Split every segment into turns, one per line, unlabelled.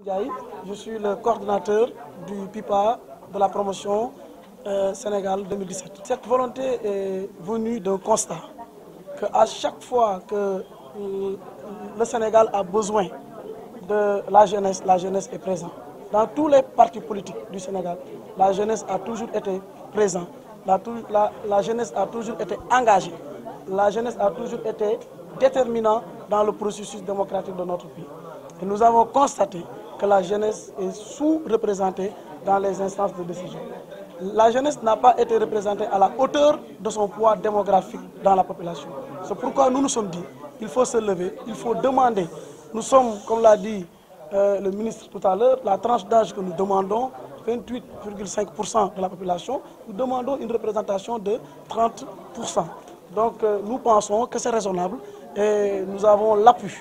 Ndiaye, je suis le coordinateur du PIPA de la promotion Sénégal 2017. Cette volonté est venue d'un constat qu'à chaque fois que le Sénégal a besoin de la jeunesse est présente. Dans tous les partis politiques du Sénégal, la jeunesse a toujours été présente, la jeunesse a toujours été engagée, la jeunesse a toujours été déterminante dans le processus démocratique de notre pays. Et nous avons constaté que la jeunesse est sous-représentée dans les instances de décision. La jeunesse n'a pas été représentée à la hauteur de son poids démographique dans la population. C'est pourquoi nous nous sommes dit qu'il faut se lever, il faut demander. Nous sommes, comme l'a dit le ministre tout à l'heure, la tranche d'âge que nous demandons, 28,5% de la population, nous demandons une représentation de 30%. Donc nous pensons que c'est raisonnable et nous avons l'appui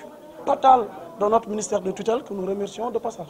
total de notre ministère de tutelle que nous remercions de passage.